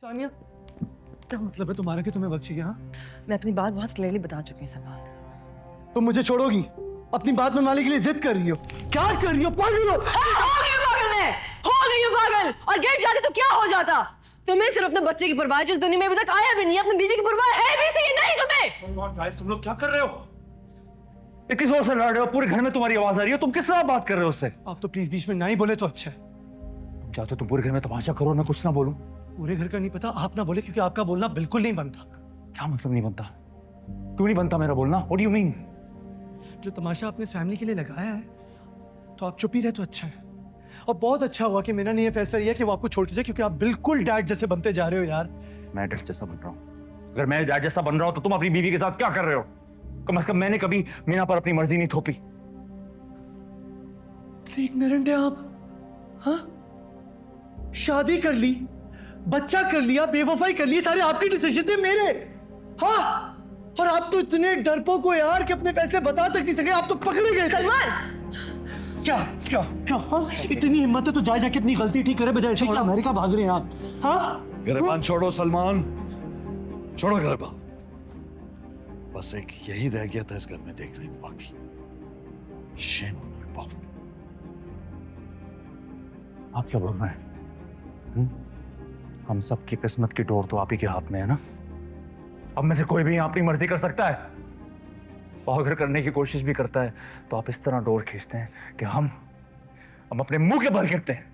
सानिया, क्या मतलब है तुम्हारा कि तुम्हें बख्शी गया? मैं अपनी बात बहुत क्लियरली बता चुकी हूँ सलमान। तुम मुझे छोड़ोगी? अपनी बात मनवाने के लिए जिद कर रही हो? क्या कर रही हो? पागल हो? हो गई पागल मैं, हो गई हूँ पागल। और गिर जाती तो क्या हो जाता? तुम्हें सिर्फ अपने बच्चे की परवाह है जो इस दुनिया में अभी तक आया भी नहीं, अपनी बीवी की परवाह है भी सही नहीं तुम्हें। गाइस, तुम लोग क्या कर रहे हो? ये किस ओर से लड़ रहे हो? पूरे घर में तुम्हारी आवाज आ रही है, तुम किस तरह बात कर रहे हो उससे? आप तो प्लीज बीच में ना ही बोले तो अच्छा है। तुम चाहते हो तुम पूरे घर में तमाशा करो, मैं कुछ ना बोलूं? पूरे घर का नहीं पता, आप ना बोले क्योंकि आपका बोलना बिल्कुल नहीं बनता। क्या मतलब नहीं बनता? क्यों नहीं बनता मेरा बोलना? What do you mean? जो तमाशा आपने इस फैमिली के लिए लगाया है, तो आप चुप ही रहे तो अच्छा है। और बहुत अच्छा हुआ कि मैंने ये फैसला लिया कि वो आपको छोड़ दीजिए, क्योंकि आप बिल्कुल डैड जैसे बनते जा रहे हो यार। मैं डैड जैसा बन रहा हूँ? अगर मैं डैड जैसा बन रहा हूँ तो तुम अपनी बीवी के साथ क्या कर रहे हो? कम से कम मैंने कभी मीना पर अपनी मर्जी नहीं थोपी। इग्नोरेंट है आप। हाँ, शादी कर ली, बच्चा कर लिया, बेवफाई कर ली, सारे आपके डिसीजन थे, मेरे। हाँ, और आप तो इतने डरपोक हो यार कि अपने फैसले बता तक नहीं सके, आप तो पकड़े गए थे। सलमान, क्या क्या क्या? हाँ, इतनी हिम्मत है तो जाए जाके अपनी गलती ठीक करे, बजाय ऐसे कि अमेरिका भाग रहे हैं आप। हाँ, गिरबान छोड़ो सलमान, छोड़ो गिरबान। बस एक यही रह गया था इस घर में देखने को बाकी। शेम बहुत। आप क्या बोल रहे हैं? हम सबकी किस्मत की डोर तो आप ही के हाथ में है ना। अब में से कोई भी अपनी मर्जी कर सकता है, और अगर करने की कोशिश भी करता है तो आप इस तरह डोर खींचते हैं कि हम अपने मुंह के बल गिरते हैं।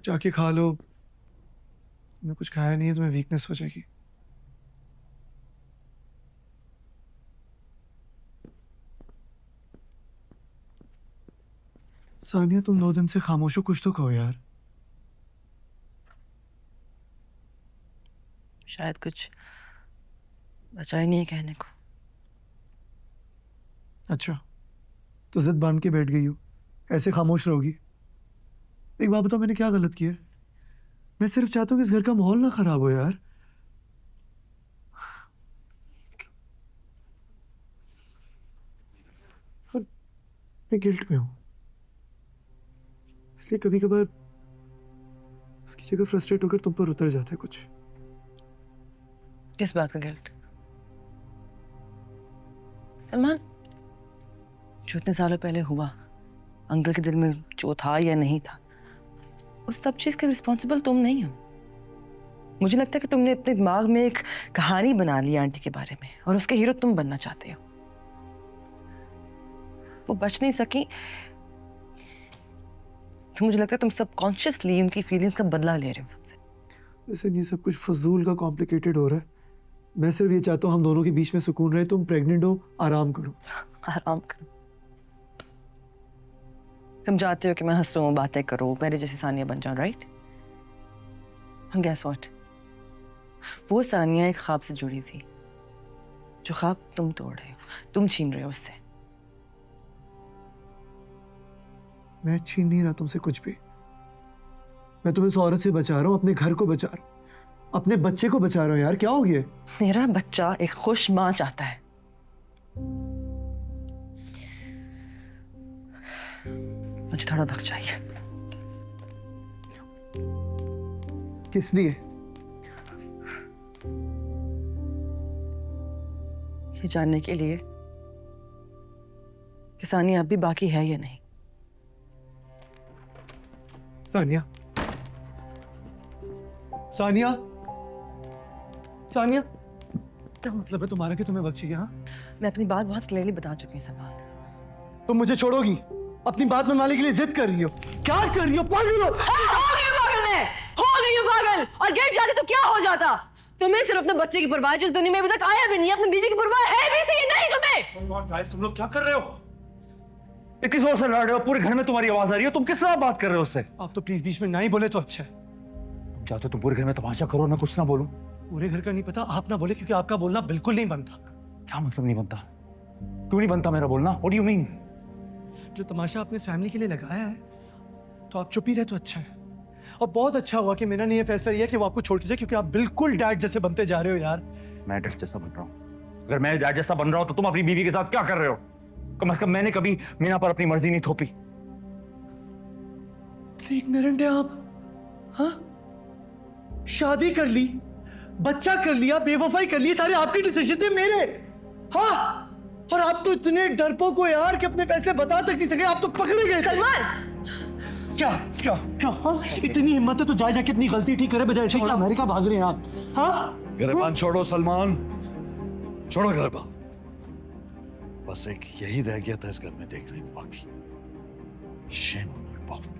जाके खा लो। मैं कुछ खाया नहीं है, तुम्हें वीकनेस हो जाएगी। सानिया, तुम 2 दिन से खामोश हो, कुछ तो कहो यार। शायद कुछ बचा ही नहीं है कहने को। अच्छा, तो जिद बांध के बैठ गई हो, ऐसे खामोश रहोगी? एक बात बताओ, मैंने क्या गलत किया? मैं सिर्फ चाहता हूँ कि इस घर का माहौल ना खराब हो यार। और मैं गिल्ट में हूँ, इसलिए कभी कभार उसकी जगह फ्रस्ट्रेट होकर तुम पर उतर जाता है कुछ। किस बात का गिल्ट? सलमान, जो इतने सालों पहले हुआ, अंकल के दिल में जो था या नहीं था, उस सब चीज के रिस्पॉन्सिबल तुम नहीं हो। मुझे लगता है कि तुमने अपने दिमाग में एक कहानी बना ली आंटी के बारे में, और उसके हीरो तुम बनना चाहते हो। वो बच नहीं सकी तो मुझे लगता है तुम सबकॉन्शियसली उनकी फीलिंग्स का बदला ले रहे हो सबसे। वैसे ये सब कुछ फजूल का कॉम्प्लिकेटेड हो रहा है। मैं सिर्फ ये चाहता हूँ हम दोनों के बीच में सुकून रहे। तुम प्रेग्नेंट हो, आराम करो। आराम करो। तुम चाहते हो कि मैं हंसूं, बातें करूं, मेरे जैसी सानिया बन जाऊं, राइट? गेस व्हाट, वो सानिया एक ख्वाब से जुड़ी थी, जो ख्वाब तुम तोड़ रहे हो, तुम छीन रहे हो उससे। मैं छीन नहीं रहा तुमसे कुछ भी। मैं तुम्हें उस औरत से बचा रहा हूँ, अपने घर को बचा रहा हूँ, अपने बच्चे को बचा रहा हूँ। यार क्या हो गया? मेरा बच्चा एक खुश मां चाहता है। मुझे थोड़ा वक्त चाहिए। किस लिए? ये जानने के लिए कि सानिया अब भी बाकी है या नहीं। सानिया, सानिया, सानिया, क्या मतलब है तुम्हारा कि तुम्हें बख्शी गया? मैं अपनी बात बहुत क्लियरली बता चुकी हूँ सलमान। तुम मुझे छोड़ोगी? अपनी बात मनवाने के लिए जिद कर रही हो? क्या कर रही हो? पागल हो? हो गई पागल मैं, हो गई हूँ पागल। और गिर जाती तो क्या हो जाता? तुम्हें सिर्फ अपने बच्चे की परवाह है जो इस दुनिया में अभी तक आया भी नहीं, अपनी बीवी की परवाह है भी सही नहीं तुम्हें। गाइस, तुम लोग क्या कर रहे हो? ये किस ओर से लड़ रहे हो? पूरे घर में तुम्हारी आवाज आ रही है, तुम किस तरह बात कर रहे हो उससे? आप तो प्लीज बीच में ना ही बोले तो अच्छा है। तुम चाहते हो तुम पूरे घर में तमाशा करो, मैं कुछ ना बोलूं? पूरे घर का नहीं पता, आप ना बोले क्योंकि आपका बोलना बिल्कुल नहीं बनता। क्या मतलब नहीं बनता? क्यों नहीं बनता मेरा बोलना? What do you mean? जो तमाशा आपने इस फैमिली के लिए लगाया है, तो आप चुप ही रहे तो अच्छा है। और बहुत अच्छा हुआ कि मीना ने ये फैसला लिया कि वो आपको छोड़ दीजिए, क्योंकि आप बिल्कुल डैड जैसे बनते जा रहे हो यार। मैं डैड जैसा बन रहा हूँ? अगर मैं डैड जैसा बन रहा हूँ तो तुम अपनी बीवी के साथ क्या कर रहे हो? कम से कम मैंने कभी मीना पर अपनी मर्जी नहीं थोपी। इग्नोरेंट है आप। हाँ, शादी कर ली, बच्चा कर लिया, बेवफाई कर ली, सारे आपके डिसीजन थे, मेरे। हाँ, और आप तो इतने डरपोक हो यार कि अपने फैसले बता तक नहीं सके, आप तो पकड़े गए। सलमान! क्या क्या क्या? हाँ, इतनी हिम्मत है तो जाके अपनी गलती ठीक करे, बजाय ऐसे कि अमेरिका भाग रहे हैं आप। हाँ, गिरेबान छोड़ो सलमान, छोड़ो गिरेबान। बस एक यही रह गया था इस घर में देखने को बाकी। शेम बहुत।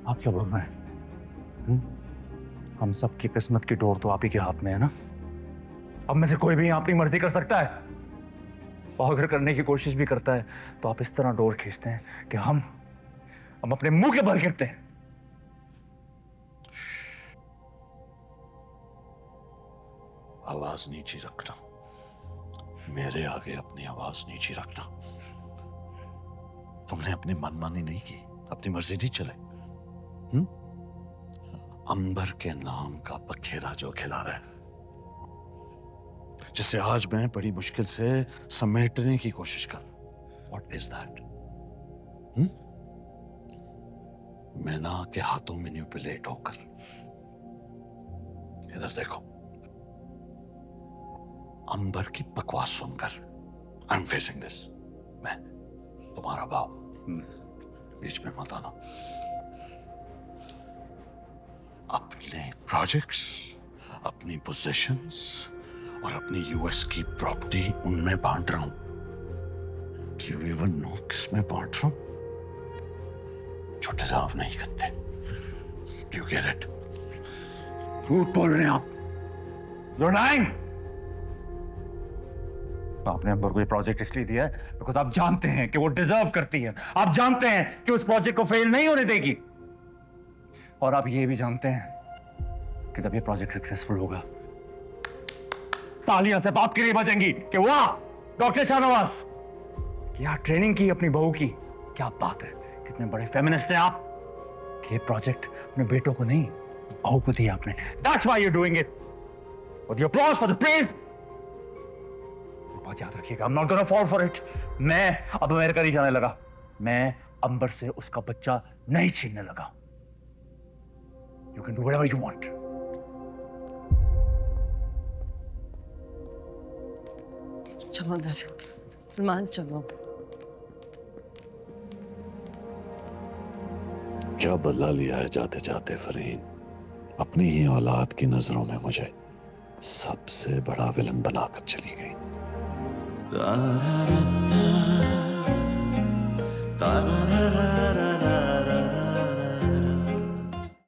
आप क्या बोल रहे हैं? हम सबकी किस्मत की डोर तो आप ही के हाथ में है ना। अब में से कोई भी अपनी मर्जी कर सकता है, और अगर करने की कोशिश भी करता है तो आप इस तरह डोर खींचते हैं कि हम अपने मुंह के बल गिरते हैं। आवाज नीची रखना, मेरे आगे अपनी आवाज नीची रखना। तुमने अपनी मनमानी नहीं की, अपनी मर्जी नहीं चले। अंबर के नाम का बखेरा जो खिला रहा है, जिसे आज मैं बड़ी मुश्किल से समेटने की कोशिश कर। What is that? मैना के हाथों मैनिपुलेट होकर। इधर देखो, अंबर की बकवास सुनकर आई एम फेसिंग दिस। मैं तुम्हारा बाप, बीच में मत आना। अपने प्रोजेक्ट्स, अपनी पोजीशंस और अपनी यूएस की प्रॉपर्टी उनमें बांट रहा हूं। Do you even know किसमें बांट रहा हूं? जो डिजर्व नहीं करते। Do you get it? झूठ बोल रहे हैं आप। You're lying! आपने अंबर को ये प्रोजेक्ट इसलिए दिया है बिकॉज आप जानते हैं कि वो डिजर्व करती है। आप जानते हैं कि उस प्रोजेक्ट को फेल नहीं होने देगी, और आप ये भी जानते हैं कि जब ये प्रोजेक्ट सक्सेसफुल होगा तालियां से बात के लिए बजेंगी कि वाह डॉक्टर शाहनवाज, क्या ट्रेनिंग की अपनी बहू की, क्या बात है, कितने बड़े फेमिनिस्ट हैं आप कि ये प्रोजेक्ट अपने बेटों को नहीं बहू को दिया आपने। That's why you're doing it. For the applause, for the praise. बात याद रखिएगा, I'm not gonna fall for it. मैं अब अमेरिका नहीं जाने लगा, मैं अंबर से उसका बच्चा नहीं छीनने लगा। You can do whatever you want. चलो अंदर। सलमान चलो। क्या बदला लिया है जाते जाते फरीन? अपनी ही औलाद की नजरों में मुझे सबसे बड़ा विलन बनाकर चली गई।